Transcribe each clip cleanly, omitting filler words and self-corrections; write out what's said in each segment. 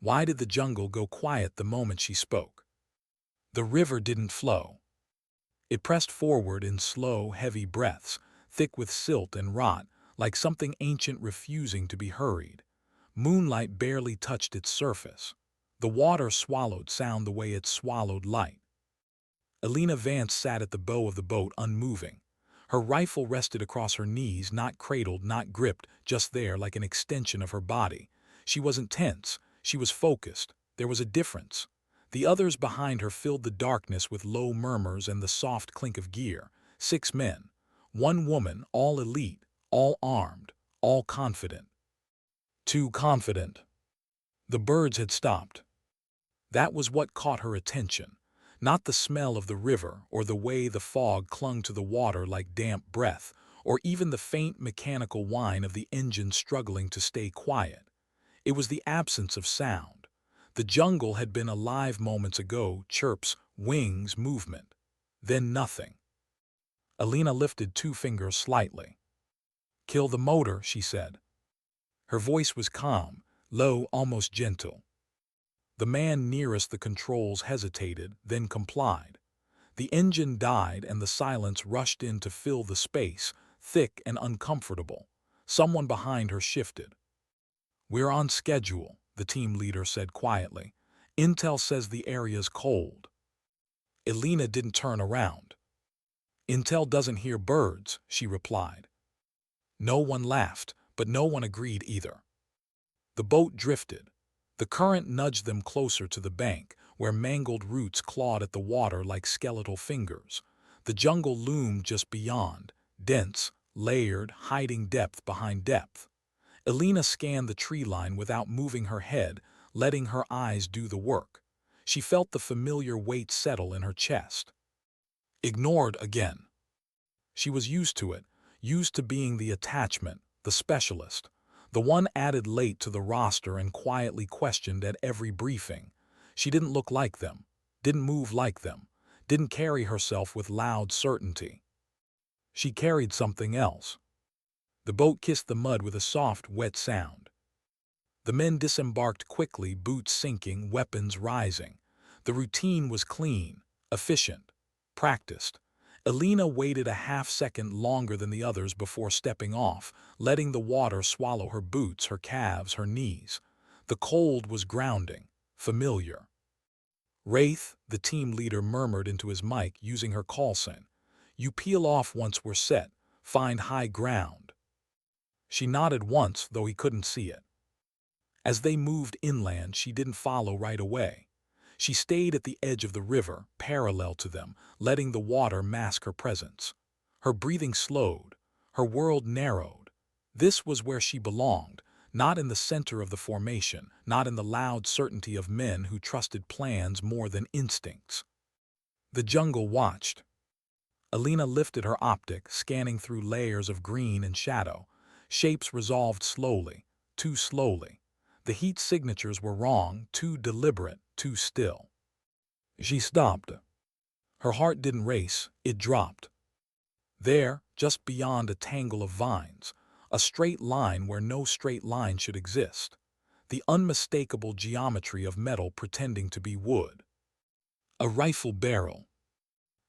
Why did the jungle go quiet the moment she spoke? The river didn't flow. It pressed forward in slow, heavy breaths, thick with silt and rot, like something ancient refusing to be hurried. Moonlight barely touched its surface. The water swallowed sound the way it swallowed light. Elena Vance sat at the bow of the boat unmoving. Her rifle rested across her knees, not cradled, not gripped, just there like an extension of her body. She wasn't tense. She was focused. There was a difference. The others behind her filled the darkness with low murmurs and the soft clink of gear. 6 men. 1 woman, all elite, all armed, all confident. Too confident. The birds had stopped. That was what caught her attention. Not the smell of the river, or the way the fog clung to the water like damp breath, or even the faint mechanical whine of the engine struggling to stay quiet. It was the absence of sound. The jungle had been alive moments ago, chirps, wings, movement. Then nothing. Elena lifted 2 fingers slightly. "Kill the motor," she said. Her voice was calm, low, almost gentle. The man nearest the controls hesitated, then complied. The engine died and the silence rushed in to fill the space, thick and uncomfortable. Someone behind her shifted. "We're on schedule," the team leader said quietly. "Intel says the area's cold." Elena didn't turn around. "Intel doesn't hear birds," she replied. No one laughed, but no one agreed either. The boat drifted. The current nudged them closer to the bank, where mangled roots clawed at the water like skeletal fingers. The jungle loomed just beyond, dense, layered, hiding depth behind depth. Elena scanned the tree line without moving her head, letting her eyes do the work. She felt the familiar weight settle in her chest. Ignored again. She was used to it, used to being the attachment, the specialist, the one added late to the roster and quietly questioned at every briefing. She didn't look like them, didn't move like them, didn't carry herself with loud certainty. She carried something else. The boat kissed the mud with a soft, wet sound. The men disembarked quickly, boots sinking, weapons rising. The routine was clean, efficient, practiced. Elena waited a half-second longer than the others before stepping off, letting the water swallow her boots, her calves, her knees. The cold was grounding, familiar. "Wraith," the team leader murmured into his mic using her call sign. "You peel off once we're set. Find high ground." She nodded once, though he couldn't see it. As they moved inland, she didn't follow right away. She stayed at the edge of the river, parallel to them, letting the water mask her presence. Her breathing slowed. Her world narrowed. This was where she belonged, not in the center of the formation, not in the loud certainty of men who trusted plans more than instincts. The jungle watched. Elena lifted her optic, scanning through layers of green and shadow. Shapes resolved slowly, too slowly. The heat signatures were wrong, too deliberate, too still. She stopped. Her heart didn't race, it dropped. There, just beyond a tangle of vines, a straight line where no straight line should exist. The unmistakable geometry of metal pretending to be wood. A rifle barrel.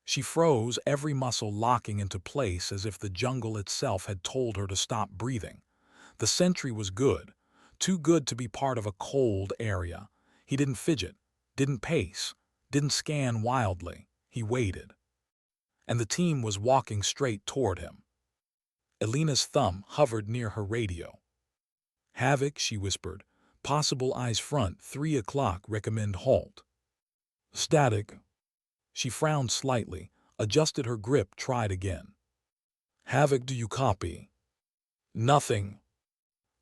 She froze, every muscle locking into place as if the jungle itself had told her to stop breathing. The sentry was good, too good to be part of a cold area. He didn't fidget, didn't pace, didn't scan wildly. He waited. And the team was walking straight toward him. Elena's thumb hovered near her radio. "Havoc," she whispered. "Possible eyes front, 3 o'clock, recommend halt." "Static." She frowned slightly, adjusted her grip, tried again. "Havoc, do you copy?" "Nothing."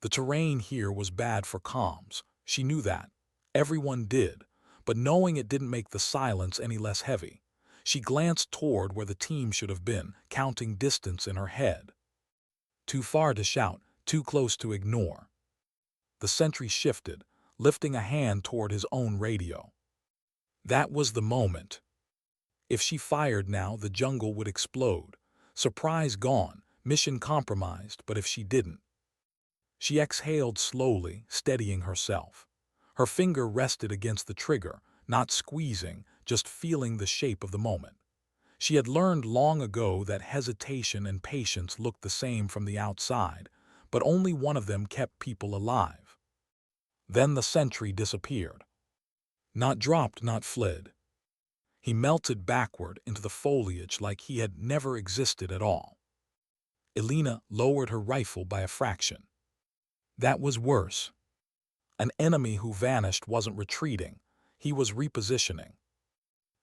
The terrain here was bad for comms. She knew that. Everyone did. But knowing it didn't make the silence any less heavy. She glanced toward where the team should have been, counting distance in her head. Too far to shout, too close to ignore. The sentry shifted, lifting a hand toward his own radio. That was the moment. If she fired now, the jungle would explode. Surprise gone, mission compromised, but if she didn't. She exhaled slowly, steadying herself. Her finger rested against the trigger, not squeezing, just feeling the shape of the moment. She had learned long ago that hesitation and patience looked the same from the outside, but only one of them kept people alive. Then the sentry disappeared. Not dropped, not fled. He melted backward into the foliage like he had never existed at all. Elena lowered her rifle by a fraction. That was worse. An enemy who vanished wasn't retreating, he was repositioning.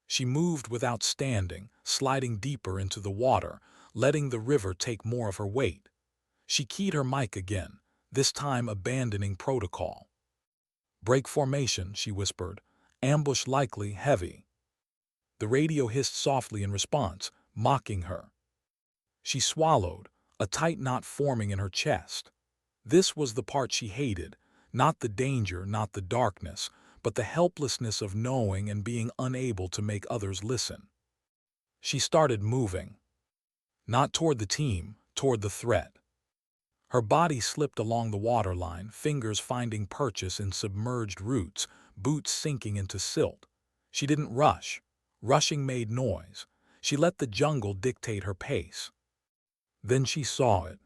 She moved without standing, sliding deeper into the water, letting the river take more of her weight. She keyed her mic again, this time abandoning protocol. "Break formation," she whispered. "Ambush likely, heavy." The radio hissed softly in response, mocking her. She swallowed, a tight knot forming in her chest. This was the part she hated, not the danger, not the darkness, but the helplessness of knowing and being unable to make others listen. She started moving. Not toward the team, toward the threat. Her body slipped along the waterline, fingers finding purchase in submerged roots, boots sinking into silt. She didn't rush. Rushing made noise. She let the jungle dictate her pace. Then she saw it.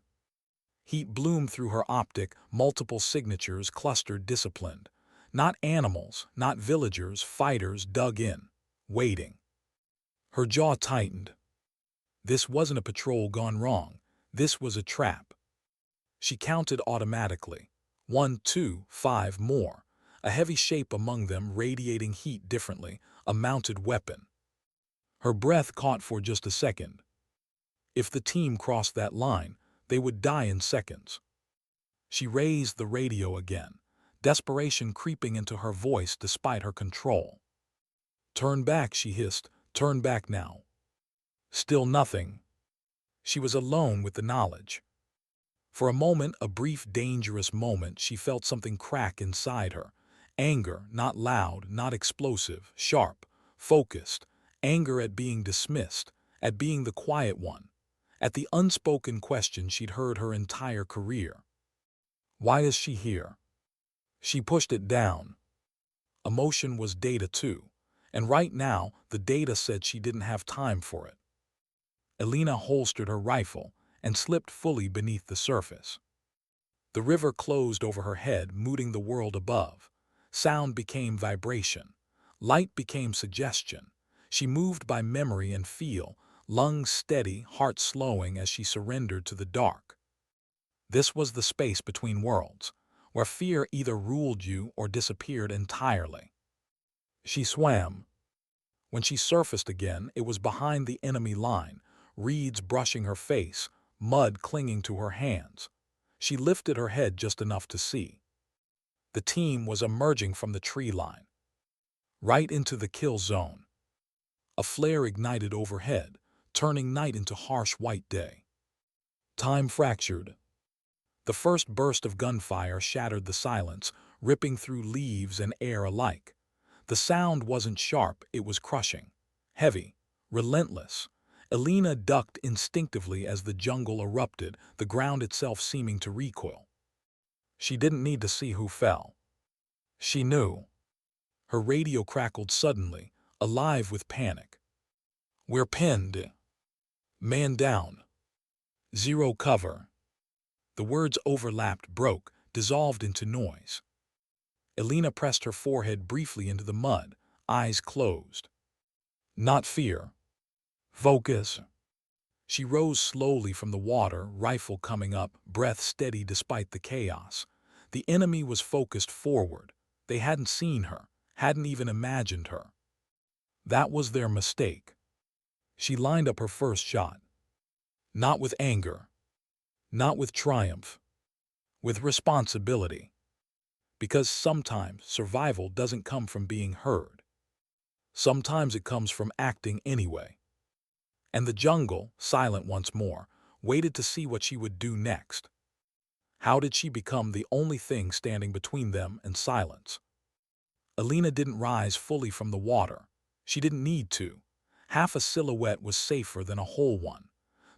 Heat bloomed through her optic, multiple signatures clustered disciplined. Not animals, not villagers, fighters dug in, waiting. Her jaw tightened. This wasn't a patrol gone wrong. This was a trap. She counted automatically. 1, 2, 5 more. A heavy shape among them radiating heat differently, a mounted weapon. Her breath caught for just a second. If the team crossed that line, they would die in seconds. She raised the radio again, desperation creeping into her voice despite her control. "Turn back," she hissed. "Turn back now." Still nothing. She was alone with the knowledge. For a moment, a brief, dangerous moment, she felt something crack inside her. Anger, not loud, not explosive, sharp, focused. Anger at being dismissed, at being the quiet one, at the unspoken question she'd heard her entire career. Why is she here? She pushed it down. Emotion was data too, and right now the data said she didn't have time for it. Elena holstered her rifle and slipped fully beneath the surface. The river closed over her head, mooting the world above. Sound became vibration. Light became suggestion. She moved by memory and feel, lungs steady, heart slowing as she surrendered to the dark. This was the space between worlds, where fear either ruled you or disappeared entirely. She swam. When she surfaced again, it was behind the enemy line, reeds brushing her face, mud clinging to her hands. She lifted her head just enough to see. The team was emerging from the tree line, right into the kill zone. A flare ignited overhead, turning night into harsh white day. Time fractured. The first burst of gunfire shattered the silence, ripping through leaves and air alike. The sound wasn't sharp, it was crushing, heavy, relentless. Elena ducked instinctively as the jungle erupted, the ground itself seeming to recoil. She didn't need to see who fell. She knew. Her radio crackled suddenly, alive with panic. "We're pinned. Man down. Zero cover." The words overlapped, broke, dissolved into noise. Elena pressed her forehead briefly into the mud, eyes closed. Not fear. Focus. She rose slowly from the water, rifle coming up, breath steady despite the chaos. The enemy was focused forward. They hadn't seen her, hadn't even imagined her. That was their mistake. She lined up her first shot. Not with anger. Not with triumph. With responsibility. Because sometimes survival doesn't come from being heard. Sometimes it comes from acting anyway. And the jungle, silent once more, waited to see what she would do next. How did she become the only thing standing between them and silence? Elena didn't rise fully from the water. She didn't need to. Half a silhouette was safer than a whole one.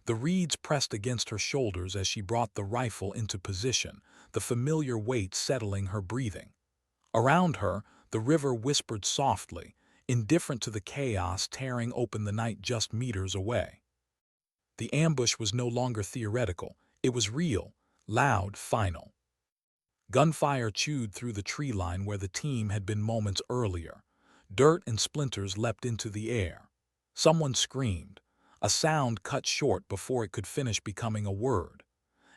The reeds pressed against her shoulders as she brought the rifle into position, the familiar weight settling her breathing. Around her, the river whispered softly, indifferent to the chaos tearing open the night just meters away. The ambush was no longer theoretical. It was real, loud, final. Gunfire chewed through the tree line where the team had been moments earlier. Dirt and splinters leapt into the air. Someone screamed. A sound cut short before it could finish becoming a word.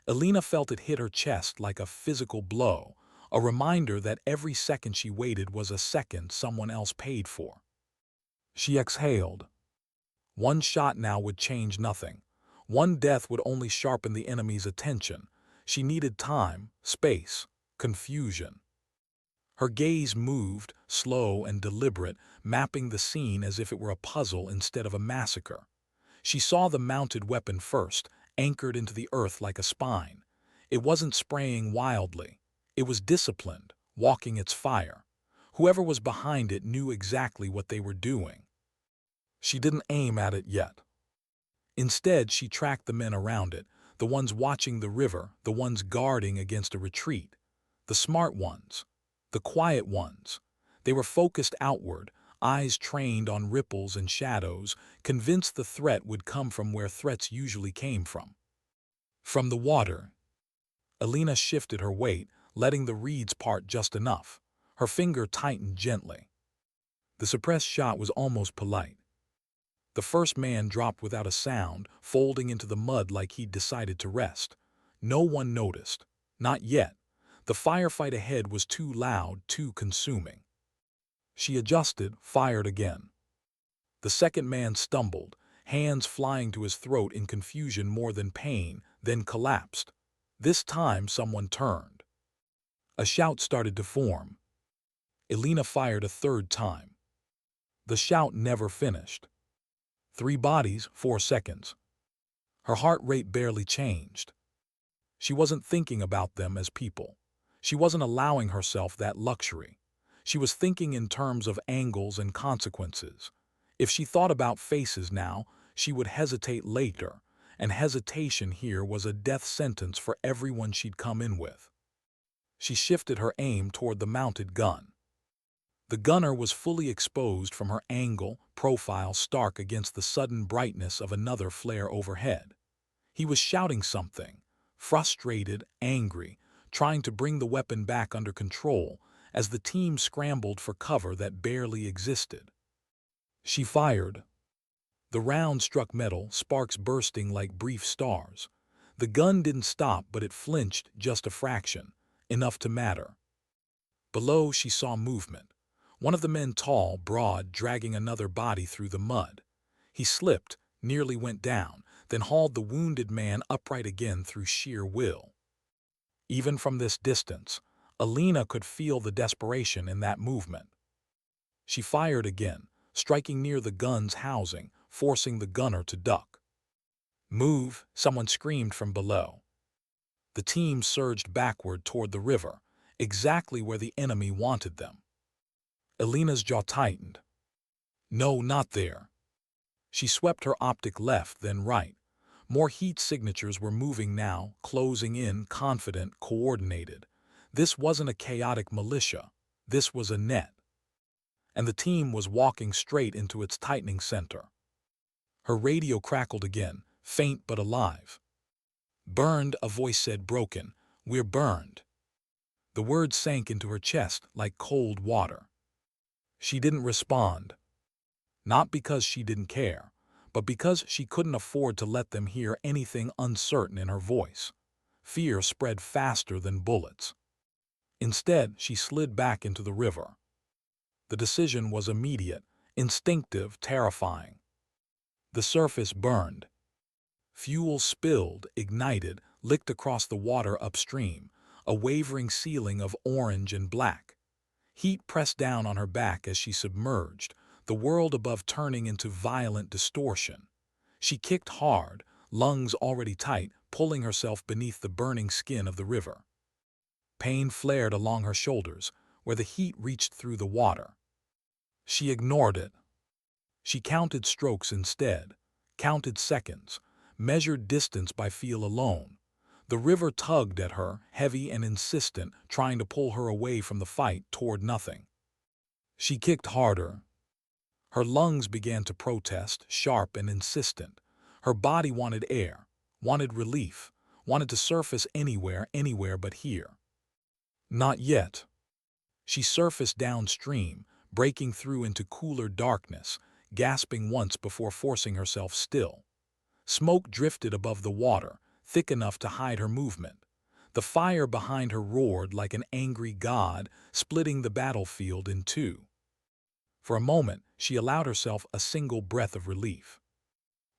Elena felt it hit her chest like a physical blow, a reminder that every second she waited was a second someone else paid for. She exhaled. One shot now would change nothing. One death would only sharpen the enemy's attention. She needed time, space, confusion. Her gaze moved, slow and deliberate, mapping the scene as if it were a puzzle instead of a massacre. She saw the mounted weapon first, anchored into the earth like a spine. It wasn't spraying wildly. It was disciplined, walking its fire. Whoever was behind it knew exactly what they were doing. She didn't aim at it yet. Instead, she tracked the men around it, the ones watching the river, the ones guarding against a retreat. The smart ones. The quiet ones. They were focused outward, eyes trained on ripples and shadows, convinced the threat would come from where threats usually came from. From the water. Elena shifted her weight, letting the reeds part just enough. Her finger tightened gently. The suppressed shot was almost polite. The first man dropped without a sound, folding into the mud like he'd decided to rest. No one noticed. Not yet. The firefight ahead was too loud, too consuming. She adjusted, fired again. The second man stumbled, hands flying to his throat in confusion more than pain, then collapsed. This time someone turned. A shout started to form. Elena fired a third time. The shout never finished. 3 bodies, 4 seconds. Her heart rate barely changed. She wasn't thinking about them as people. She wasn't allowing herself that luxury. She was thinking in terms of angles and consequences. If she thought about faces now, she would hesitate later, and hesitation here was a death sentence for everyone she'd come in with. She shifted her aim toward the mounted gun. The gunner was fully exposed from her angle, profile stark against the sudden brightness of another flare overhead. He was shouting something, frustrated, angry, trying to bring the weapon back under control as the team scrambled for cover that barely existed. She fired. The round struck metal, sparks bursting like brief stars. The gun didn't stop, but it flinched just a fraction, enough to matter. Below, she saw movement. One of the men, tall, broad, dragging another body through the mud. He slipped, nearly went down, then hauled the wounded man upright again through sheer will. Even from this distance, Elena could feel the desperation in that movement. She fired again, striking near the gun's housing, forcing the gunner to duck. "Move!" someone screamed from below. The team surged backward toward the river, exactly where the enemy wanted them. Elena's jaw tightened. No, not there. She swept her optic left, then right. More heat signatures were moving now, closing in, confident, coordinated. This wasn't a chaotic militia. This was a net. And the team was walking straight into its tightening center. Her radio crackled again, faint but alive. "Burned," a voice said, broken. "We're burned." The words sank into her chest like cold water. She didn't respond. Not because she didn't care, but because she couldn't afford to let them hear anything uncertain in her voice. Fear spread faster than bullets. Instead, she slid back into the river. The decision was immediate, instinctive, terrifying. The surface burned. Fuel spilled, ignited, licked across the water upstream, a wavering ceiling of orange and black. Heat pressed down on her back as she submerged, the world above turning into violent distortion. She kicked hard, lungs already tight, pulling herself beneath the burning skin of the river. Pain flared along her shoulders, where the heat reached through the water. She ignored it. She counted strokes instead, counted seconds, measured distance by feel alone. The river tugged at her, heavy and insistent, trying to pull her away from the fight toward nothing. She kicked harder. Her lungs began to protest, sharp and insistent. Her body wanted air, wanted relief, wanted to surface anywhere but here. Not yet. She surfaced downstream, breaking through into cooler darkness, gasping once before forcing herself still. Smoke drifted above the water, thick enough to hide her movement. The fire behind her roared like an angry god, splitting the battlefield in two. For a moment, she allowed herself a single breath of relief.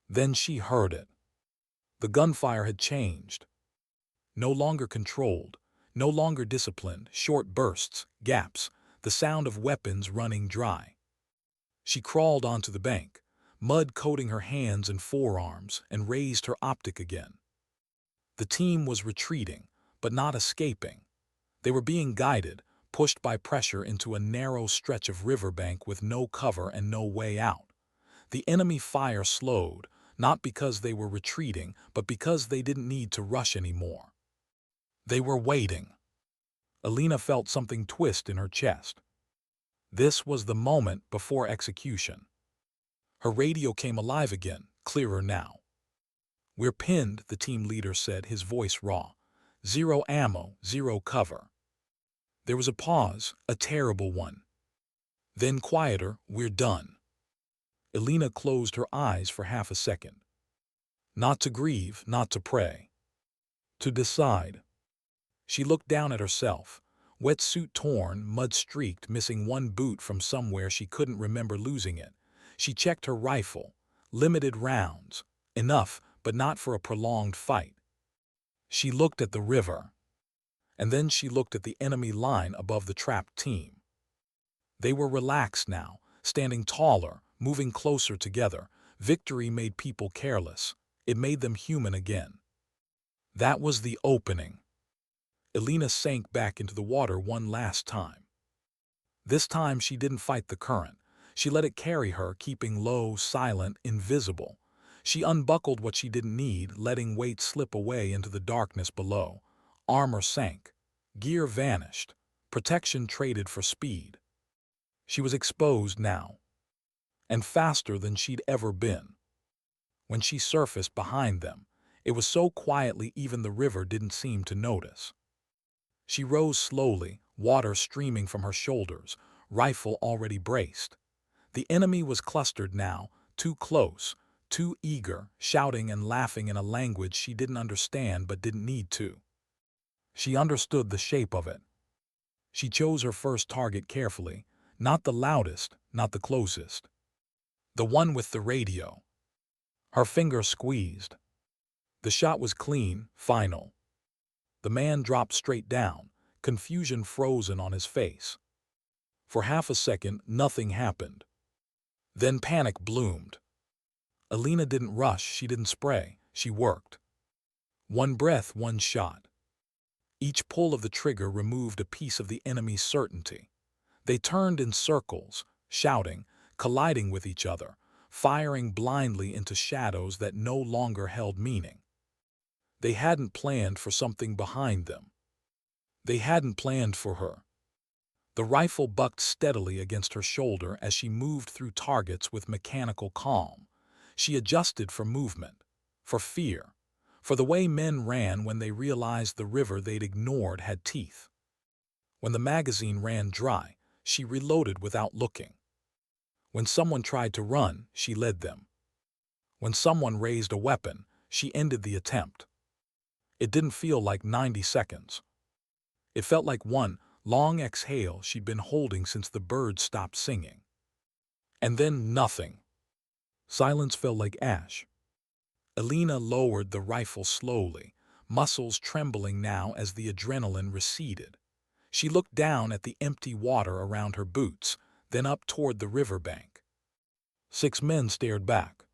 Then she heard it. The gunfire had changed. No longer controlled, no longer disciplined, short bursts, gaps, the sound of weapons running dry. She crawled onto the bank, mud coating her hands and forearms, and raised her optic again. The team was retreating, but not escaping. They were being guided, pushed by pressure into a narrow stretch of riverbank with no cover and no way out. The enemy fire slowed, not because they were retreating, but because they didn't need to rush anymore. They were waiting. Alina felt something twist in her chest. This was the moment before execution. Her radio came alive again, clearer now. "We're pinned," the team leader said, his voice raw. "Zero ammo, zero cover." There was a pause, a terrible one. Then quieter, "We're done." Alina closed her eyes for half a second. Not to grieve, not to pray. To decide. She looked down at herself, wetsuit torn, mud-streaked, missing one boot from somewhere she couldn't remember losing it. She checked her rifle. Limited rounds. Enough, but not for a prolonged fight. She looked at the river. And then she looked at the enemy line above the trapped team. They were relaxed now, standing taller, moving closer together. Victory made people careless. It made them human again. That was the opening. Alina sank back into the water one last time. This time she didn't fight the current. She let it carry her, keeping low, silent, invisible. She unbuckled what she didn't need, letting weight slip away into the darkness below. Armor sank. Gear vanished. Protection traded for speed. She was exposed now. And faster than she'd ever been. When she surfaced behind them, it was so quietly even the river didn't seem to notice. She rose slowly, water streaming from her shoulders, rifle already braced. The enemy was clustered now, too close, too eager, shouting and laughing in a language she didn't understand but didn't need to. She understood the shape of it. She chose her first target carefully, not the loudest, not the closest. The one with the radio. Her finger squeezed. The shot was clean, final. The man dropped straight down, confusion frozen on his face. For half a second, nothing happened. Then panic bloomed. Alina didn't rush, she didn't spray, she worked. One breath, one shot. Each pull of the trigger removed a piece of the enemy's certainty. They turned in circles, shouting, colliding with each other, firing blindly into shadows that no longer held meaning. They hadn't planned for something behind them. They hadn't planned for her. The rifle bucked steadily against her shoulder as she moved through targets with mechanical calm. She adjusted for movement, for fear, for the way men ran when they realized the river they'd ignored had teeth. When the magazine ran dry, she reloaded without looking. When someone tried to run, she led them. When someone raised a weapon, she ended the attempt. It didn't feel like 90 seconds. It felt like one long exhale she'd been holding since the birds stopped singing. And then nothing. Silence fell like ash. Alina lowered the rifle slowly, muscles trembling now as the adrenaline receded. She looked down at the empty water around her boots, then up toward the riverbank. 6 men stared back.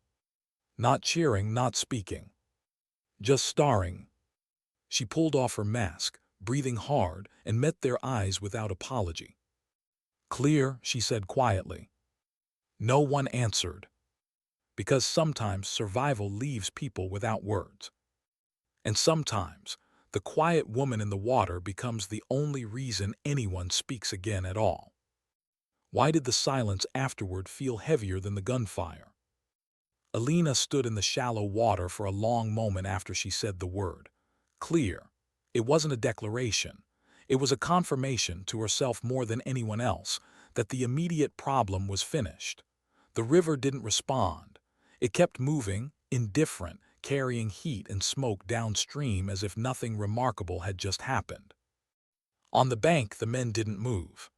Not cheering, not speaking. Just staring. She pulled off her mask, breathing hard, and met their eyes without apology. "Clear," she said quietly. No one answered. Because sometimes survival leaves people without words. And sometimes The quiet woman in the water becomes the only reason anyone speaks again at all. Why did the silence afterward feel heavier than the gunfire? Alina stood in the shallow water for a long moment after she said the word. Clear. It wasn't a declaration. It was a confirmation to herself more than anyone else that the immediate problem was finished. The river didn't respond. It kept moving, indifferent, carrying heat and smoke downstream as if nothing remarkable had just happened. On the bank, the men didn't move.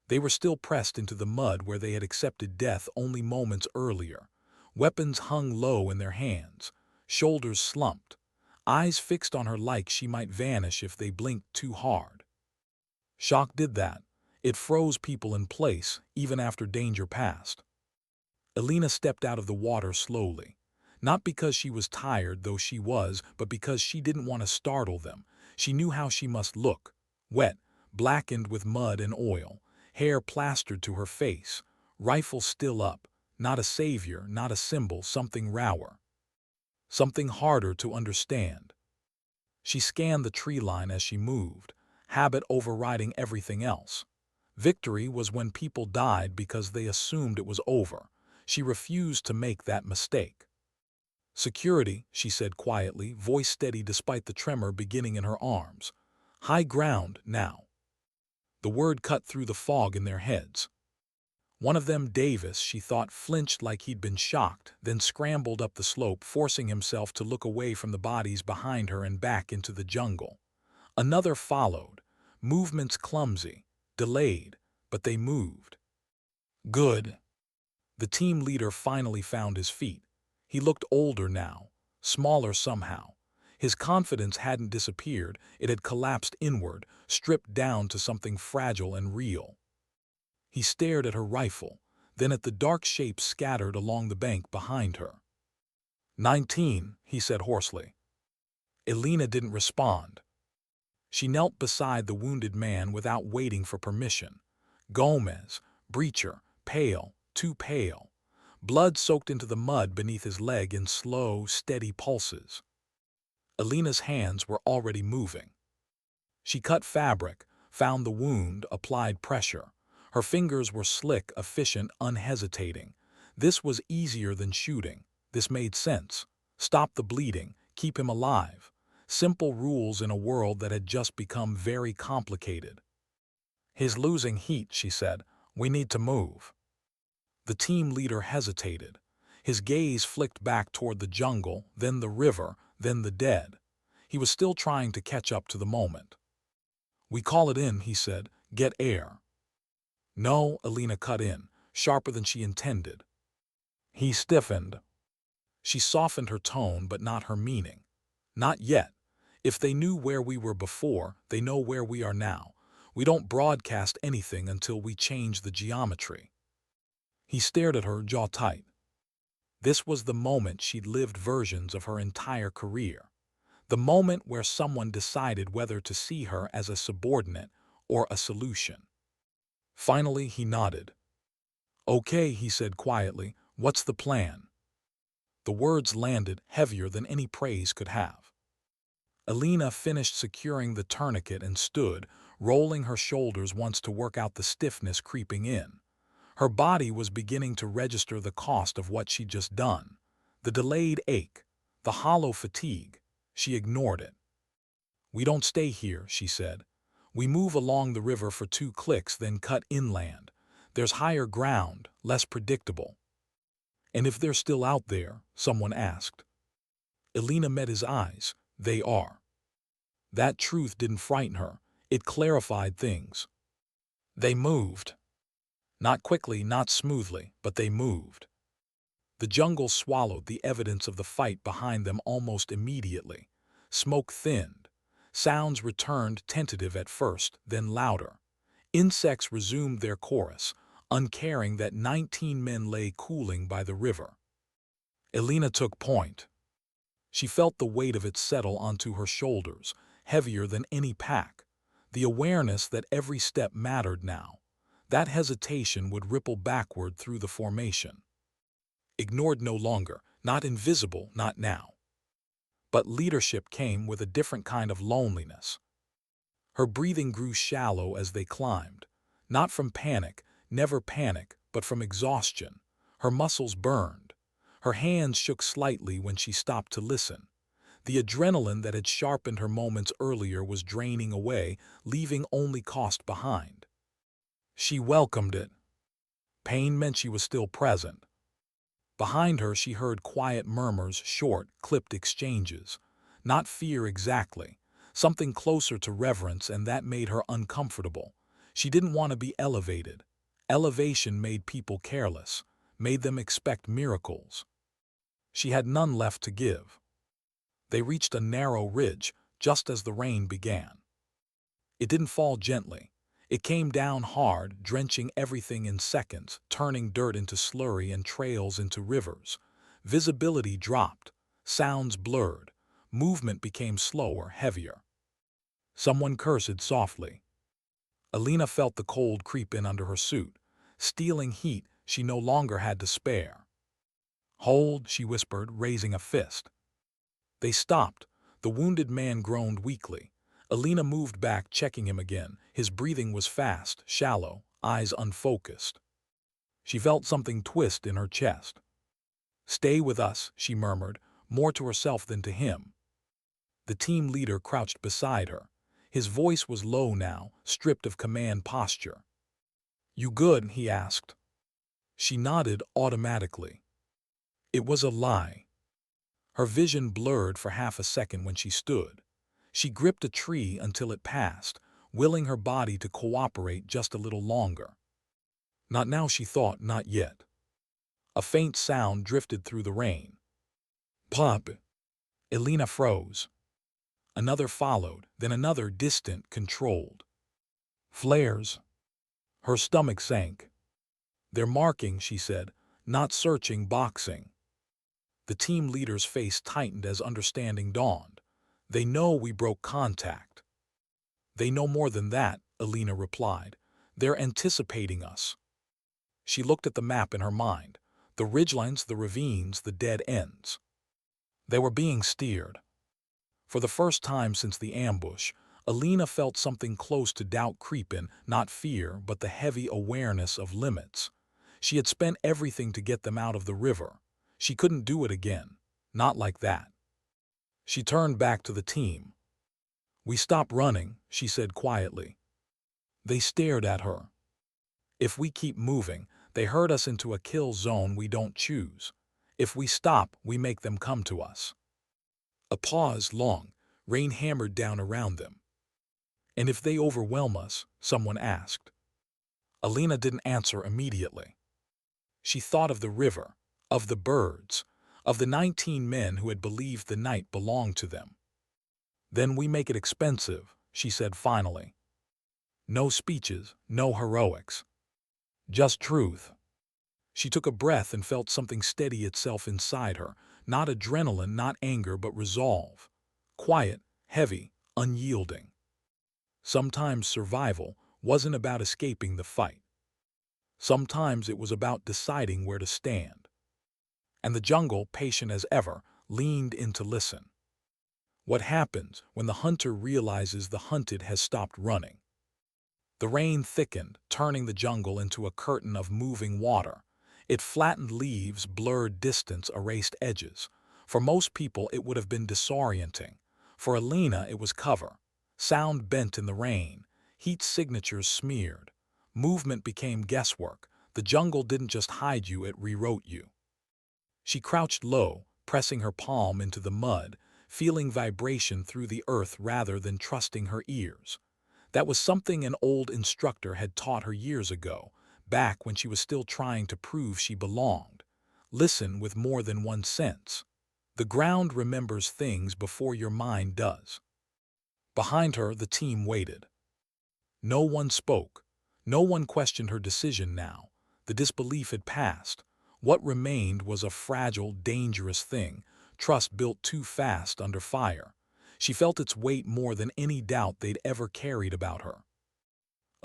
They were still pressed into the mud where they had accepted death only moments earlier. Weapons hung low in their hands, shoulders slumped, eyes fixed on her like she might vanish if they blinked too hard. Shock did that. It froze people in place, even after danger passed. Alina stepped out of the water slowly. Not because she was tired, though she was, but because she didn't want to startle them. She knew how she must look. Wet, blackened with mud and oil, hair plastered to her face, rifle still up, not a savior, not a symbol, something rawer. Something harder to understand. She scanned the tree line as she moved, habit overriding everything else. Victory was when people died because they assumed it was over. She refused to make that mistake. Security, she said quietly, voice steady despite the tremor beginning in her arms. High ground, now. The word cut through the fog in their heads. One of them, Davis, she thought, flinched like he'd been shocked, then scrambled up the slope, forcing himself to look away from the bodies behind her and back into the jungle. Another followed, movements clumsy, delayed, but they moved. Good. The team leader finally found his feet. He looked older now, smaller somehow. His confidence hadn't disappeared, it had collapsed inward, stripped down to something fragile and real. He stared at her rifle, then at the dark shapes scattered along the bank behind her. 19, he said hoarsely. Alina didn't respond. She knelt beside the wounded man without waiting for permission. Gomez, breacher, pale, too pale. Blood soaked into the mud beneath his leg in slow, steady pulses. Alina's hands were already moving. She cut fabric, found the wound, applied pressure. Her fingers were slick, efficient, unhesitating. This was easier than shooting. This made sense. Stop the bleeding, keep him alive. Simple rules in a world that had just become very complicated. He's losing heat, she said. We need to move. The team leader hesitated. His gaze flicked back toward the jungle, then the river, then the dead. He was still trying to catch up to the moment. We call it in, he said. Get air. No, Alina cut in, sharper than she intended. He stiffened. She softened her tone, but not her meaning. Not yet. If they knew where we were before, they know where we are now. We don't broadcast anything until we change the geometry. He stared at her, jaw tight. This was the moment she'd lived versions of her entire career. The moment where someone decided whether to see her as a subordinate or a solution. Finally, he nodded. Okay, he said quietly, what's the plan? The words landed heavier than any praise could have. Alina finished securing the tourniquet and stood, rolling her shoulders once to work out the stiffness creeping in. Her body was beginning to register the cost of what she'd just done. The delayed ache, the hollow fatigue. She ignored it. We don't stay here, she said. We move along the river for 2 clicks, then cut inland. There's higher ground, less predictable. And if they're still out there, someone asked. Alina met his eyes. They are. That truth didn't frighten her. It clarified things. They moved. Not quickly, not smoothly, but they moved. The jungle swallowed the evidence of the fight behind them almost immediately. Smoke thinned. Sounds returned, tentative at first, then louder. Insects resumed their chorus, uncaring that 19 men lay cooling by the river. Alina took point. She felt the weight of it settle onto her shoulders, heavier than any pack. The awareness that every step mattered now. That hesitation would ripple backward through the formation. Ignored no longer, not invisible, not now. But leadership came with a different kind of loneliness. Her breathing grew shallow as they climbed. Not from panic, never panic, but from exhaustion. Her muscles burned. Her hands shook slightly when she stopped to listen. The adrenaline that had sharpened her moments earlier was draining away, leaving only cost behind. She welcomed it. Pain meant she was still present. Behind her she heard quiet murmurs, short, clipped exchanges. Not fear exactly. Something closer to reverence, and that made her uncomfortable. She didn't want to be elevated. Elevation made people careless, made them expect miracles. She had none left to give. They reached a narrow ridge just as the rain began. It didn't fall gently. It came down hard, drenching everything in seconds, turning dirt into slurry and trails into rivers. Visibility dropped. Sounds blurred. Movement became slower, heavier. Someone cursed softly. Alina felt the cold creep in under her suit, stealing heat she no longer had to spare. "Hold," she whispered, raising a fist. They stopped. The wounded man groaned weakly. Alina moved back, checking him again. His breathing was fast, shallow, eyes unfocused. She felt something twist in her chest. "Stay with us," she murmured, more to herself than to him. The team leader crouched beside her. His voice was low now, stripped of command posture. "You good?" he asked. She nodded automatically. It was a lie. Her vision blurred for half a second when she stood. She gripped a tree until it passed, willing her body to cooperate just a little longer. Not now, she thought, not yet. A faint sound drifted through the rain. Plop! Alina froze. Another followed, then another, distant, controlled. Flares. Her stomach sank. "They're marking," she said, "not searching, boxing." The team leader's face tightened as understanding dawned. "They know we broke contact." "They know more than that," Alina replied. "They're anticipating us." She looked at the map in her mind. The ridgelines, the ravines, the dead ends. They were being steered. For the first time since the ambush, Alina felt something close to doubt creep in, not fear, but the heavy awareness of limits. She had spent everything to get them out of the river. She couldn't do it again. Not like that. She turned back to the team. "We stop running," she said quietly. They stared at her. "If we keep moving, they herd us into a kill zone we don't choose. If we stop, we make them come to us." A pause, long. Rain hammered down around them. "And if they overwhelm us?" someone asked. Alina didn't answer immediately. She thought of the river, of the birds, of the 19 men who had believed the night belonged to them. "Then we make it expensive," she said finally. "No speeches, no heroics. Just truth." She took a breath and felt something steady itself inside her. Not adrenaline, not anger, but resolve. Quiet, heavy, unyielding. Sometimes survival wasn't about escaping the fight. Sometimes it was about deciding where to stand. And the jungle, patient as ever, leaned in to listen. What happens when the hunter realizes the hunted has stopped running? The rain thickened, turning the jungle into a curtain of moving water. It flattened leaves, blurred distance, erased edges. For most people it would have been disorienting. For Alina it was cover. Sound bent in the rain. Heat signatures smeared. Movement became guesswork. The jungle didn't just hide you, it rewrote you. She crouched low, pressing her palm into the mud, feeling vibration through the earth rather than trusting her ears. That was something an old instructor had taught her years ago, back when she was still trying to prove she belonged. Listen with more than one sense. The ground remembers things before your mind does. Behind her, the team waited. No one spoke. No one questioned her decision now. The disbelief had passed. What remained was a fragile, dangerous thing, trust built too fast under fire. She felt its weight more than any doubt they'd ever carried about her.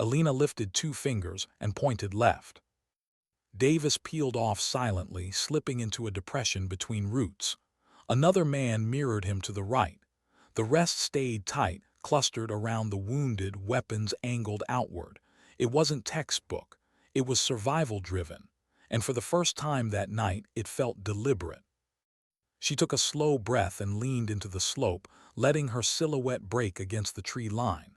Alina lifted 2 fingers and pointed left. Davis peeled off silently, slipping into a depression between roots. Another man mirrored him to the right. The rest stayed tight, clustered around the wounded, weapons angled outward. It wasn't textbook. It was survival-driven. And for the first time that night, it felt deliberate. She took a slow breath and leaned into the slope, letting her silhouette break against the tree line.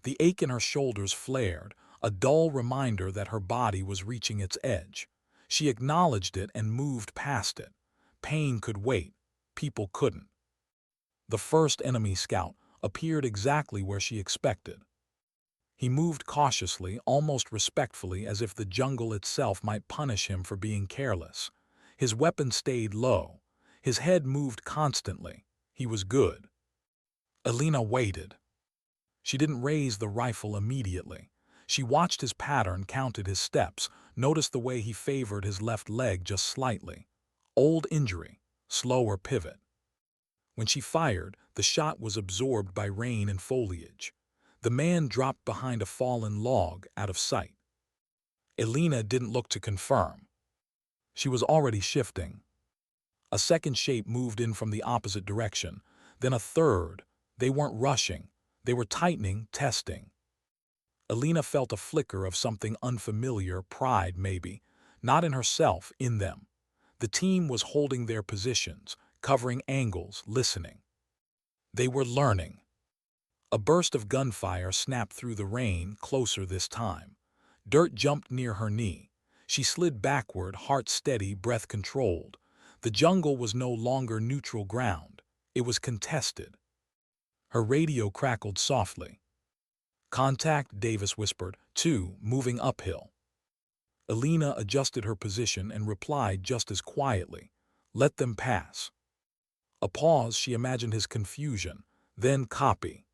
The ache in her shoulders flared, a dull reminder that her body was reaching its edge. She acknowledged it and moved past it. Pain could wait. People couldn't. The first enemy scout appeared exactly where she expected. He moved cautiously, almost respectfully, as if the jungle itself might punish him for being careless. His weapon stayed low. His head moved constantly. He was good. Alina waited. She didn't raise the rifle immediately. She watched his pattern, counted his steps, noticed the way he favored his left leg just slightly. Old injury, slower pivot. When she fired, the shot was absorbed by rain and foliage. The man dropped behind a fallen log, out of sight. Alina didn't look to confirm. She was already shifting. A second shape moved in from the opposite direction, then a third. They weren't rushing. They were tightening, testing. Alina felt a flicker of something unfamiliar, pride maybe, not in herself, in them. The team was holding their positions, covering angles, listening. They were learning. A burst of gunfire snapped through the rain, closer this time. Dirt jumped near her knee. She slid backward, heart steady, breath controlled. The jungle was no longer neutral ground. It was contested. Her radio crackled softly. "Contact," Davis whispered, "2, moving uphill." Alina adjusted her position and replied just as quietly, "Let them pass." A pause, she imagined his confusion, then copy.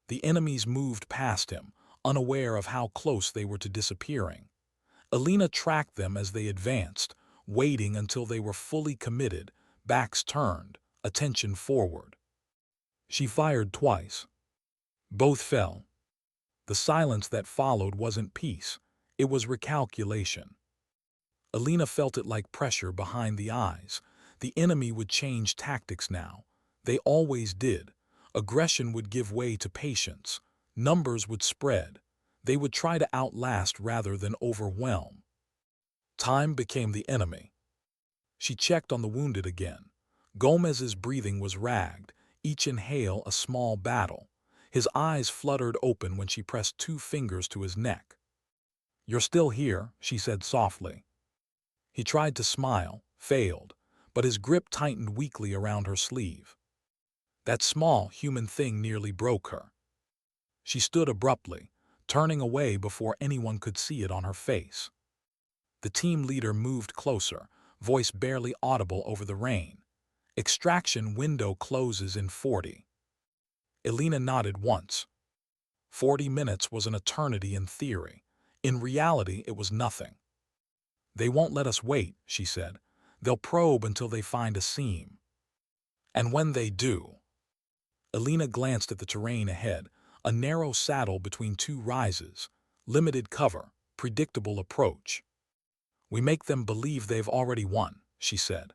The enemies moved past him, unaware of how close they were to disappearing. Alina tracked them as they advanced, waiting until they were fully committed, backs turned, attention forward. She fired twice. Both fell. The silence that followed wasn't peace. It was recalculation. Alina felt it like pressure behind the eyes. The enemy would change tactics now. They always did. Aggression would give way to patience. Numbers would spread. They would try to outlast rather than overwhelm. Time became the enemy. She checked on the wounded again. Gomez's breathing was ragged, each inhale a small battle. His eyes fluttered open when she pressed 2 fingers to his neck. "You're still here," she said softly. He tried to smile, failed, but his grip tightened weakly around her sleeve. That small, human thing nearly broke her. She stood abruptly, turning away before anyone could see it on her face. The team leader moved closer, voice barely audible over the rain. "Extraction window closes in 40. Alina nodded once. 40 minutes was an eternity in theory. In reality, it was nothing. "They won't let us wait," she said. "They'll probe until they find a seam. And when they do—" Alina glanced at the terrain ahead, a narrow saddle between 2 rises, limited cover, predictable approach. "We make them believe they've already won," she said.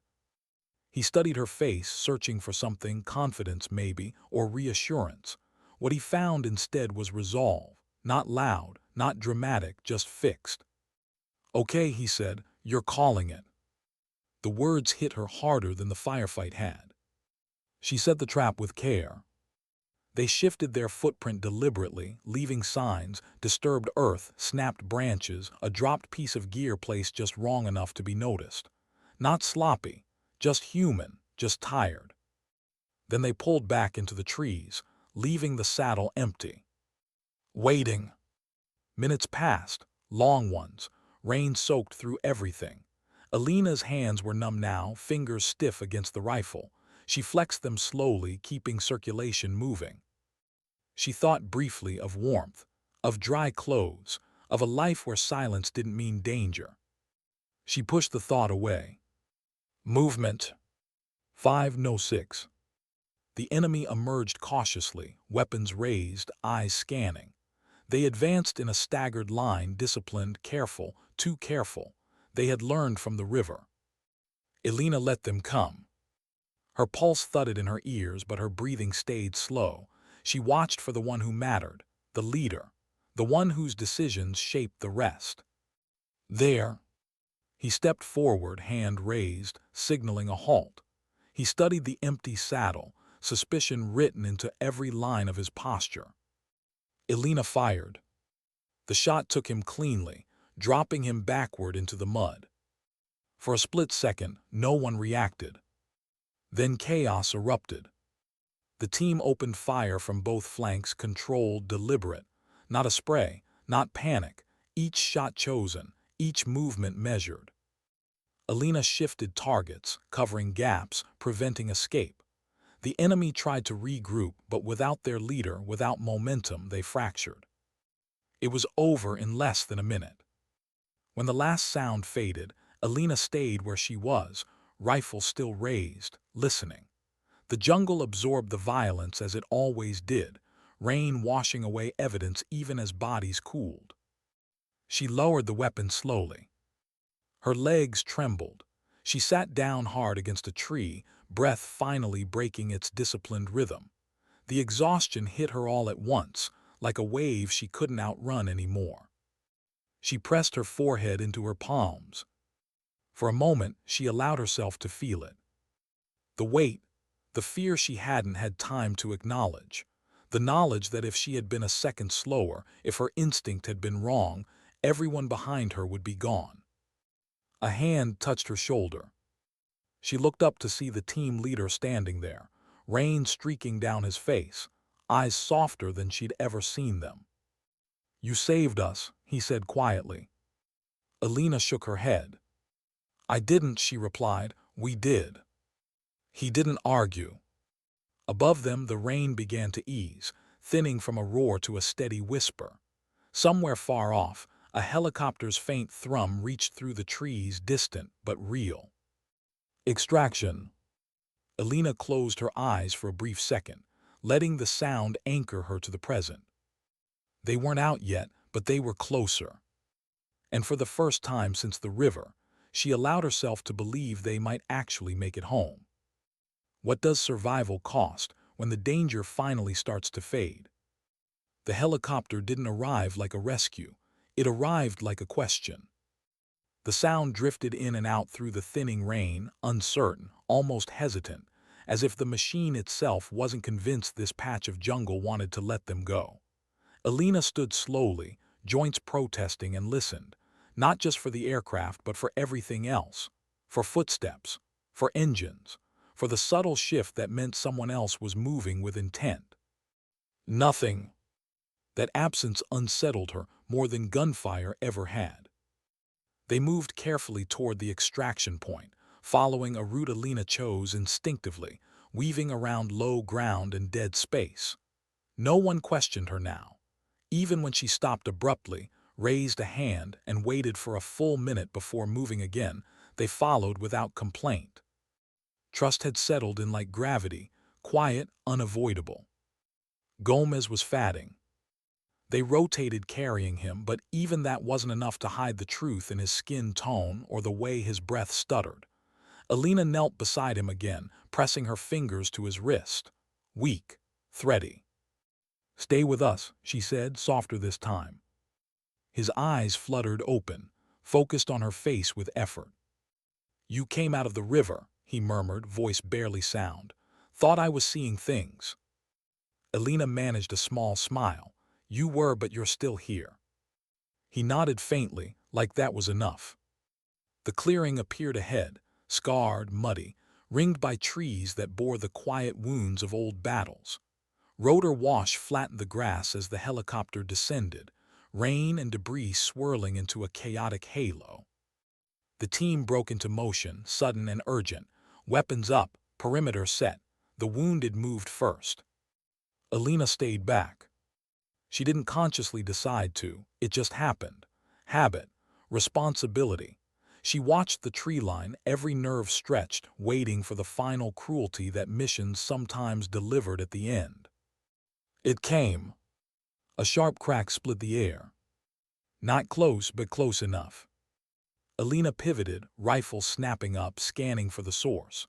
He studied her face, searching for something, confidence maybe, or reassurance. What he found instead was resolve, not loud, not dramatic, just fixed. "Okay," he said, "you're calling it." The words hit her harder than the firefight had. She set the trap with care. They shifted their footprint deliberately, leaving signs, disturbed earth, snapped branches, a dropped piece of gear placed just wrong enough to be noticed. Not sloppy, just human, just tired. Then they pulled back into the trees, leaving the saddle empty. Waiting. Minutes passed, long ones. Rain soaked through everything. Alina's hands were numb now, fingers stiff against the rifle. She flexed them slowly, keeping circulation moving. She thought briefly of warmth, of dry clothes, of a life where silence didn't mean danger. She pushed the thought away. Movement. 5:06. The enemy emerged cautiously, weapons raised, eyes scanning. They advanced in a staggered line, disciplined, careful, too careful. They had learned from the river. Alina let them come. Her pulse thudded in her ears, but her breathing stayed slow. She watched for the one who mattered, the leader, the one whose decisions shaped the rest. There, he stepped forward, hand raised, signaling a halt. He studied the empty saddle, suspicion written into every line of his posture. Elena fired. The shot took him cleanly, dropping him backward into the mud. For a split second, no one reacted. Then chaos erupted. The team opened fire from both flanks, controlled, deliberate. Not a spray, not panic. Each shot chosen, each movement measured. Elena shifted targets, covering gaps, preventing escape. The enemy tried to regroup, but without their leader, without momentum, they fractured. It was over in less than a minute. When the last sound faded, Elena stayed where she was, rifle still raised, listening. The jungle absorbed the violence as it always did, rain washing away evidence even as bodies cooled. She lowered the weapon slowly. Her legs trembled. She sat down hard against a tree, breath finally breaking its disciplined rhythm. The exhaustion hit her all at once, like a wave she couldn't outrun anymore. She pressed her forehead into her palms. For a moment, she allowed herself to feel it. The weight, the fear she hadn't had time to acknowledge. The knowledge that if she had been a second slower, if her instinct had been wrong, everyone behind her would be gone. A hand touched her shoulder. She looked up to see the team leader standing there, rain streaking down his face, eyes softer than she'd ever seen them. "You saved us," he said quietly. Elena shook her head. "I didn't," she replied. "We did." He didn't argue. Above them, the rain began to ease, thinning from a roar to a steady whisper. Somewhere far off, a helicopter's faint thrum reached through the trees, distant but real. Extraction. Elena closed her eyes for a brief second, letting the sound anchor her to the present. They weren't out yet, but they were closer. And for the first time since the river, she allowed herself to believe they might actually make it home. What does survival cost when the danger finally starts to fade? The helicopter didn't arrive like a rescue. It arrived like a question. The sound drifted in and out through the thinning rain, uncertain, almost hesitant, as if the machine itself wasn't convinced this patch of jungle wanted to let them go. Elena stood slowly, joints protesting, and listened, not just for the aircraft but for everything else, for footsteps, for engines, for the subtle shift that meant someone else was moving with intent. Nothing. That absence unsettled her more than gunfire ever had. They moved carefully toward the extraction point, following a route Elena chose instinctively, weaving around low ground and dead space. No one questioned her now. Even when she stopped abruptly, raised a hand, and waited for a full minute before moving again, they followed without complaint. Trust had settled in like gravity, quiet, unavoidable. Gomez was fatting. They rotated carrying him, but even that wasn't enough to hide the truth in his skin tone or the way his breath stuttered. Elena knelt beside him again, pressing her fingers to his wrist. Weak, thready. "Stay with us," she said, softer this time. His eyes fluttered open, focused on her face with effort. "You came out of the river," he murmured, voice barely sound. "Thought I was seeing things." Elena managed a small smile. "You were, but you're still here." He nodded faintly, like that was enough. The clearing appeared ahead, scarred, muddy, ringed by trees that bore the quiet wounds of old battles. Rotor wash flattened the grass as the helicopter descended, rain and debris swirling into a chaotic halo. The team broke into motion, sudden and urgent, weapons up, perimeter set. The wounded moved first. Elena stayed back. She didn't consciously decide to, it just happened. Habit, responsibility. She watched the tree line, every nerve stretched, waiting for the final cruelty that missions sometimes delivered at the end. It came. A sharp crack split the air. Not close, but close enough. Elena pivoted, rifle snapping up, scanning for the source.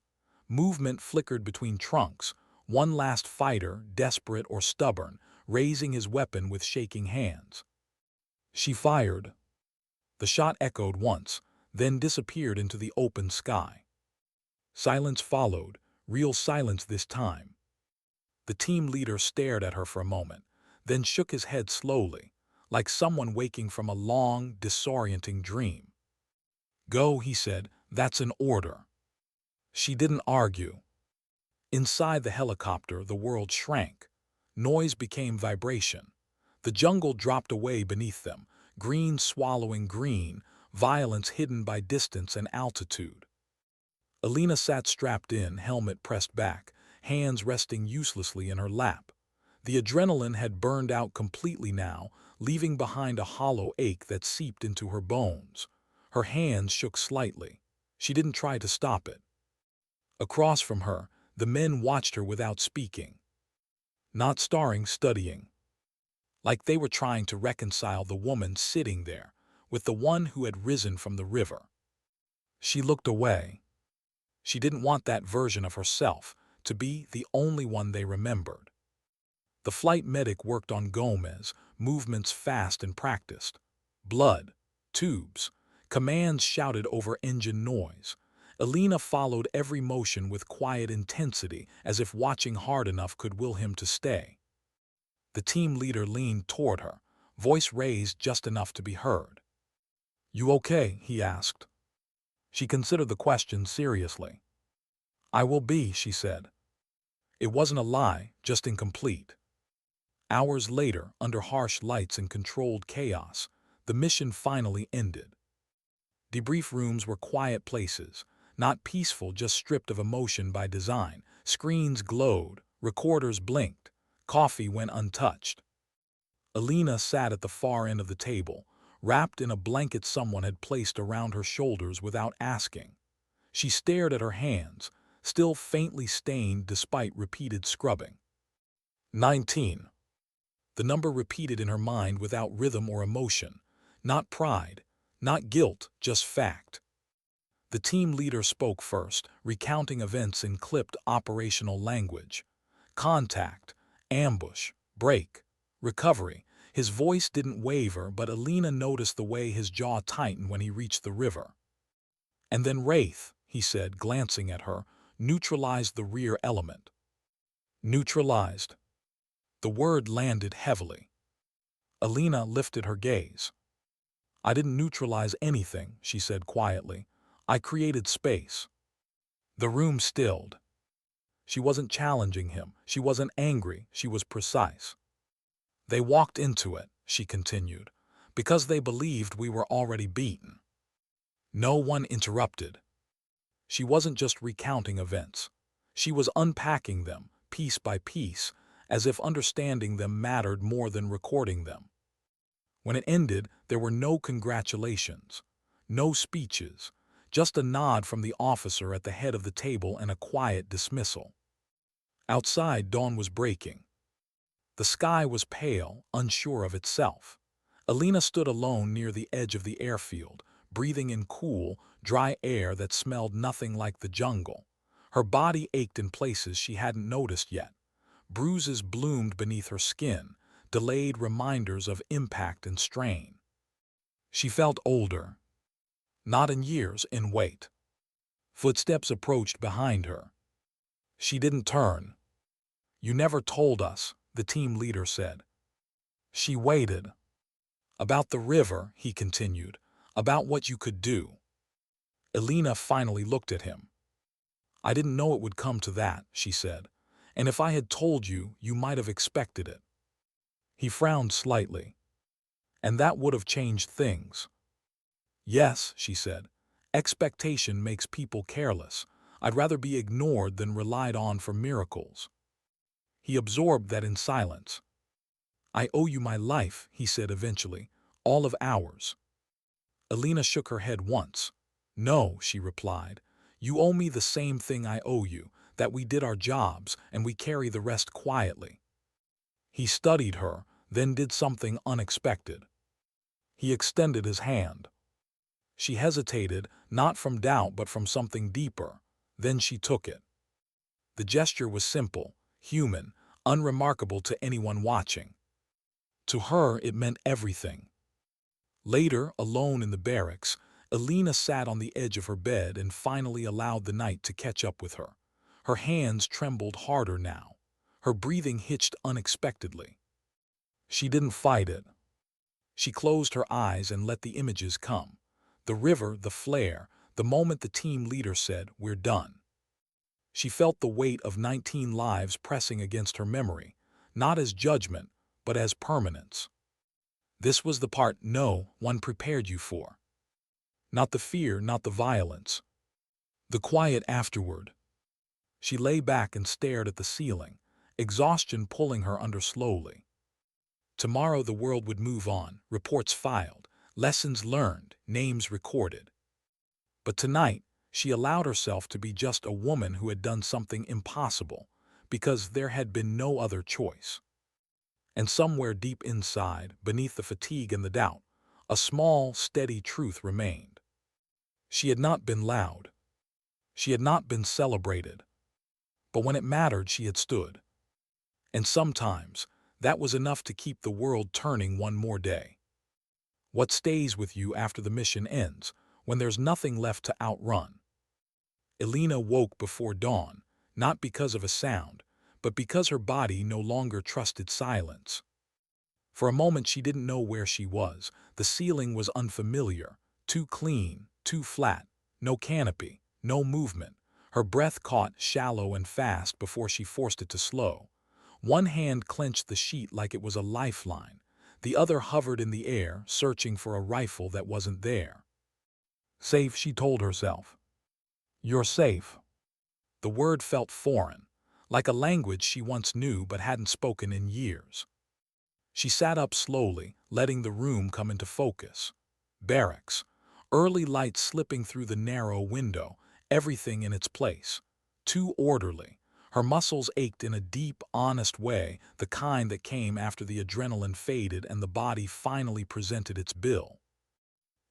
Movement flickered between trunks, one last fighter, desperate or stubborn, raising his weapon with shaking hands. She fired. The shot echoed once, then disappeared into the open sky. Silence followed, real silence this time. The team leader stared at her for a moment, then shook his head slowly, like someone waking from a long, disorienting dream. "Go," he said, "that's an order." She didn't argue. Inside the helicopter, the world shrank. Noise became vibration. The jungle dropped away beneath them, green swallowing green, violence hidden by distance and altitude. Alina sat strapped in, helmet pressed back, hands resting uselessly in her lap. The adrenaline had burned out completely now, leaving behind a hollow ache that seeped into her bones. Her hands shook slightly. She didn't try to stop it. Across from her, the men watched her without speaking. Not staring, studying. Like they were trying to reconcile the woman sitting there with the one who had risen from the river. She looked away. She didn't want that version of herself to be the only one they remembered. The flight medic worked on Gomez, movements fast and practiced. Blood, tubes, commands shouted over engine noise. Alina followed every motion with quiet intensity, as if watching hard enough could will him to stay. The team leader leaned toward her, voice raised just enough to be heard. "You okay?" he asked. She considered the question seriously. "I will be," she said. It wasn't a lie, just incomplete. Hours later, under harsh lights and controlled chaos, the mission finally ended. Debrief rooms were quiet places, not peaceful, just stripped of emotion by design. Screens glowed, recorders blinked, coffee went untouched. Alina sat at the far end of the table, wrapped in a blanket someone had placed around her shoulders without asking. She stared at her hands, still faintly stained despite repeated scrubbing. 19. The number repeated in her mind without rhythm or emotion. Not pride, not guilt, just fact. The team leader spoke first, recounting events in clipped operational language. Contact, ambush, break, recovery. His voice didn't waver, but Alina noticed the way his jaw tightened when he reached the river. "And then Wraith," he said, glancing at her, "neutralized the rear element." Neutralized. The word landed heavily. Alina lifted her gaze. "I didn't neutralize anything," she said quietly. "I created space." The room stilled. She wasn't challenging him. She wasn't angry. She was precise. "They walked into it," she continued, "because they believed we were already beaten." No one interrupted. She wasn't just recounting events. She was unpacking them, piece by piece, as if understanding them mattered more than recording them. When it ended, there were no congratulations, no speeches, just a nod from the officer at the head of the table and a quiet dismissal. Outside, dawn was breaking. The sky was pale, unsure of itself. Alina stood alone near the edge of the airfield, breathing in cool, dry air that smelled nothing like the jungle. Her body ached in places she hadn't noticed yet. Bruises bloomed beneath her skin, delayed reminders of impact and strain. She felt older. Not in years, in weight. Footsteps approached behind her. She didn't turn. "You never told us," the team leader said. She waited. "About the river," he continued, "about what you could do." Alina finally looked at him. "I didn't know it would come to that," she said. "And if I had told you, you might have expected it." He frowned slightly. "And that would have changed things." "Yes," she said. "Expectation makes people careless. I'd rather be ignored than relied on for miracles." He absorbed that in silence. "I owe you my life," he said eventually, "all of ours." Alina shook her head once. "No," she replied. "You owe me the same thing I owe you, that we did our jobs and we carry the rest quietly." He studied her, then did something unexpected. He extended his hand. She hesitated, not from doubt but from something deeper. Then she took it. The gesture was simple, human, unremarkable to anyone watching. To her, it meant everything. Later, alone in the barracks, Elena sat on the edge of her bed and finally allowed the night to catch up with her. Her hands trembled harder now. Her breathing hitched unexpectedly. She didn't fight it. She closed her eyes and let the images come. The river, the flare, the moment the team leader said, "We're done." She felt the weight of 19 lives pressing against her memory, not as judgment, but as permanence. This was the part no one prepared you for. Not the fear, not the violence. The quiet afterward. She lay back and stared at the ceiling, exhaustion pulling her under slowly. Tomorrow the world would move on, reports filed, lessons learned, names recorded. But tonight, she allowed herself to be just a woman who had done something impossible, because there had been no other choice. And somewhere deep inside, beneath the fatigue and the doubt, a small, steady truth remained. She had not been loud. She had not been celebrated. But when it mattered, she had stood. And sometimes, that was enough to keep the world turning one more day. What stays with you after the mission ends, when there's nothing left to outrun? Elena woke before dawn, not because of a sound, but because her body no longer trusted silence. For a moment she didn't know where she was. The ceiling was unfamiliar, too clean, too flat, no canopy, no movement. Her breath caught shallow and fast before she forced it to slow. One hand clenched the sheet like it was a lifeline. The other hovered in the air, searching for a rifle that wasn't there. Safe, she told herself. You're safe. The word felt foreign, like a language she once knew but hadn't spoken in years. She sat up slowly, letting the room come into focus. Barracks. Early light slipping through the narrow window, everything in its place. Too orderly. Her muscles ached in a deep, honest way, the kind that came after the adrenaline faded and the body finally presented its bill.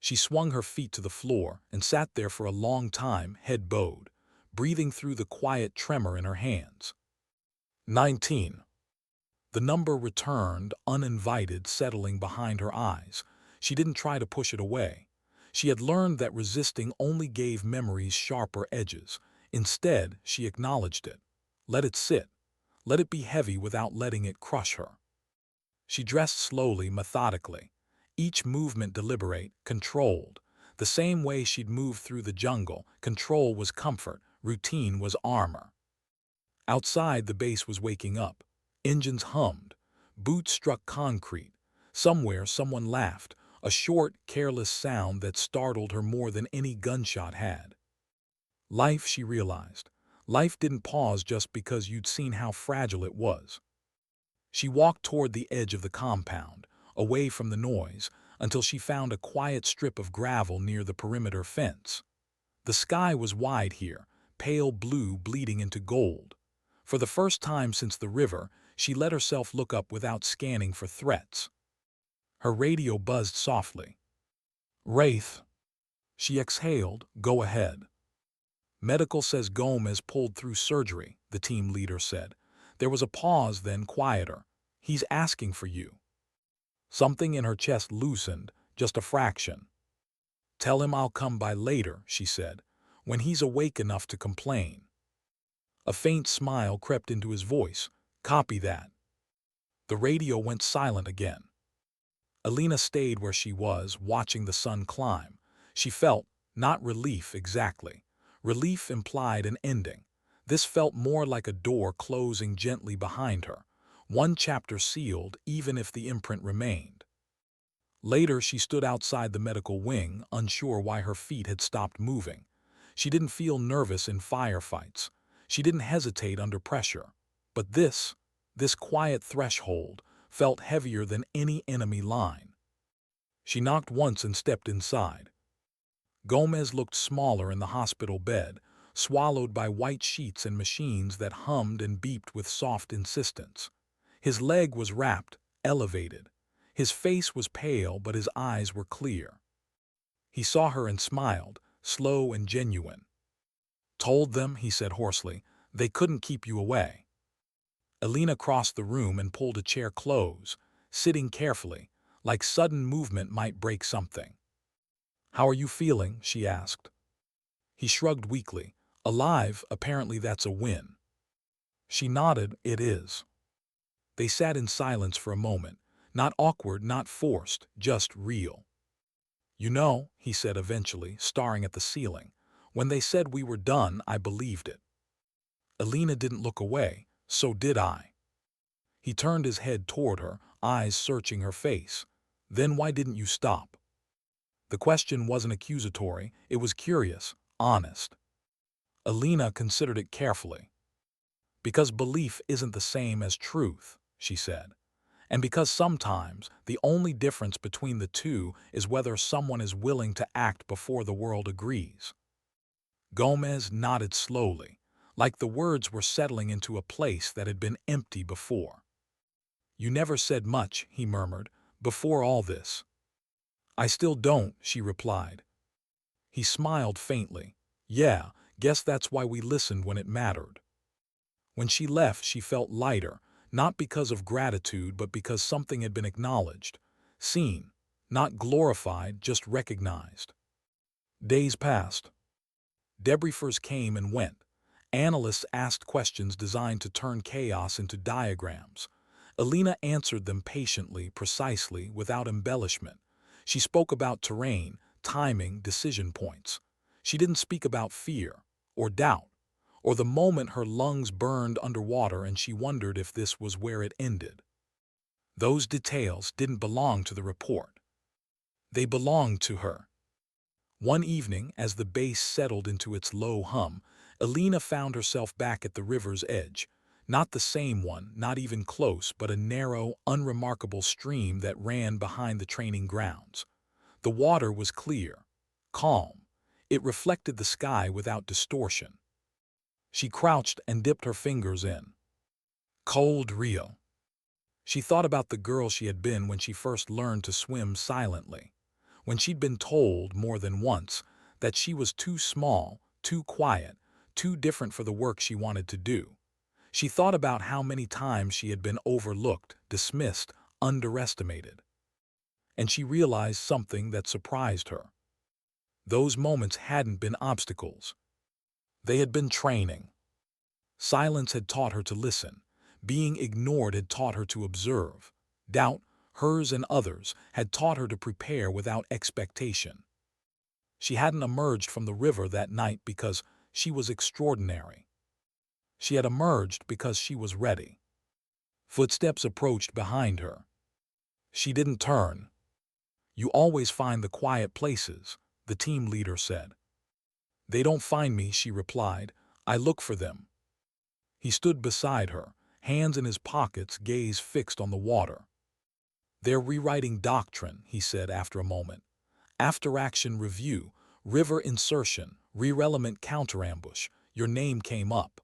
She swung her feet to the floor and sat there for a long time, head bowed, breathing through the quiet tremor in her hands. 19. The number returned, uninvited, settling behind her eyes. She didn't try to push it away. She had learned that resisting only gave memories sharper edges. Instead, she acknowledged it. Let it sit. Let it be heavy without letting it crush her. She dressed slowly, methodically. Each movement deliberate, controlled. The same way she'd moved through the jungle, control was comfort, routine was armor. Outside, the base was waking up. Engines hummed. Boots struck concrete. Somewhere, someone laughed, a short, careless sound that startled her more than any gunshot had. Life, she realized. Life didn't pause just because you'd seen how fragile it was. She walked toward the edge of the compound, away from the noise, until she found a quiet strip of gravel near the perimeter fence. The sky was wide here, pale blue bleeding into gold. For the first time since the river, she let herself look up without scanning for threats. Her radio buzzed softly. Wraith. She exhaled, go ahead. Medical says Gomez pulled through surgery, the team leader said. There was a pause, then quieter. He's asking for you. Something in her chest loosened, just a fraction. Tell him I'll come by later, she said, when he's awake enough to complain. A faint smile crept into his voice. Copy that. The radio went silent again. Elena stayed where she was, watching the sun climb. She felt, not relief exactly. Relief implied an ending. This felt more like a door closing gently behind her. One chapter sealed, even if the imprint remained. Later, she stood outside the medical wing, unsure why her feet had stopped moving. She didn't feel nervous in firefights. She didn't hesitate under pressure. But this quiet threshold, felt heavier than any enemy line. She knocked once and stepped inside. Gomez looked smaller in the hospital bed, swallowed by white sheets and machines that hummed and beeped with soft insistence. His leg was wrapped, elevated. His face was pale, but his eyes were clear. He saw her and smiled, slow and genuine. Told them, he said hoarsely, They couldn't keep you away. Alina crossed the room and pulled a chair close, sitting carefully, like sudden movement might break something. "How are you feeling?" she asked. He shrugged weakly. "Alive, apparently that's a win." She nodded. "It is." They sat in silence for a moment, not awkward, not forced, just real. "You know," he said eventually, staring at the ceiling, "when they said we were done, I believed it." Alina didn't look away. "So did I." He turned his head toward her, eyes searching her face. "Then why didn't you stop?" The question wasn't accusatory, it was curious, honest. Alina considered it carefully. "Because belief isn't the same as truth," she said. "And because sometimes the only difference between the two is whether someone is willing to act before the world agrees." Gomez nodded slowly, like the words were settling into a place that had been empty before. "You never said much," he murmured, "before all this." "I still don't," she replied. He smiled faintly. "Yeah, guess that's why we listened when it mattered." When she left, she felt lighter, not because of gratitude, but because something had been acknowledged, seen, not glorified, just recognized. Days passed. Debriefers came and went. Analysts asked questions designed to turn chaos into diagrams. Alina answered them patiently, precisely, without embellishment. She spoke about terrain, timing, decision points. She didn't speak about fear, or doubt, or the moment her lungs burned underwater and she wondered if this was where it ended. Those details didn't belong to the report. They belonged to her. One evening, as the base settled into its low hum, Alina found herself back at the river's edge. Not the same one, not even close, but a narrow, unremarkable stream that ran behind the training grounds. The water was clear, calm. It reflected the sky without distortion. She crouched and dipped her fingers in. Cold, real. She thought about the girl she had been when she first learned to swim silently. When she'd been told, more than once, that she was too small, too quiet, too different for the work she wanted to do. She thought about how many times she had been overlooked, dismissed, underestimated. And she realized something that surprised her. Those moments hadn't been obstacles. They had been training. Silence had taught her to listen. Being ignored had taught her to observe. Doubt, hers and others, had taught her to prepare without expectation. She hadn't emerged from the river that night because she was extraordinary. She had emerged because she was ready. Footsteps approached behind her. She didn't turn. "You always find the quiet places," the team leader said. "They don't find me," she replied. "I look for them." He stood beside her, hands in his pockets, gaze fixed on the water. "They're rewriting doctrine," he said after a moment. "After-action review, river insertion, re-element counterambush. Your name came up."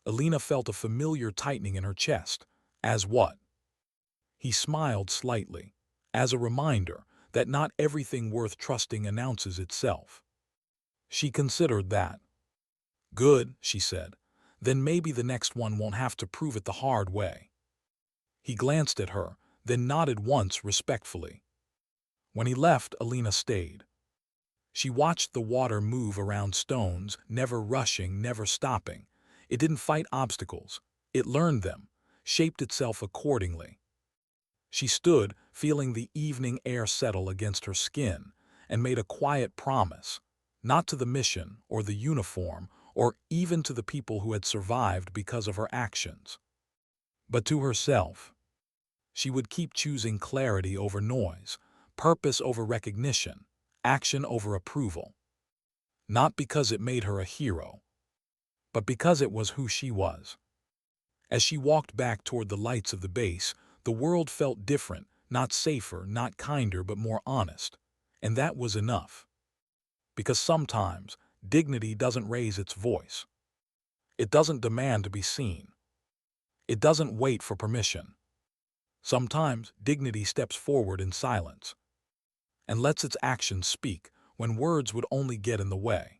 Alina felt a familiar tightening in her chest. "As what?" He smiled slightly. "As a reminder that not everything worth trusting announces itself." She considered that. "Good," she said. "Then maybe the next one won't have to prove it the hard way." He glanced at her, then nodded once respectfully. When he left, Alina stayed. She watched the water move around stones, never rushing, never stopping. It didn't fight obstacles. It learned them, shaped itself accordingly. She stood, feeling the evening air settle against her skin, and made a quiet promise, not to the mission or the uniform or even to the people who had survived because of her actions, but to herself. She would keep choosing clarity over noise, purpose over recognition, action over approval. Not because it made her a hero, but because it was who she was. As she walked back toward the lights of the base, the world felt different, not safer, not kinder, but more honest. And that was enough. Because sometimes, dignity doesn't raise its voice. It doesn't demand to be seen. It doesn't wait for permission. Sometimes, dignity steps forward in silence and lets its actions speak when words would only get in the way.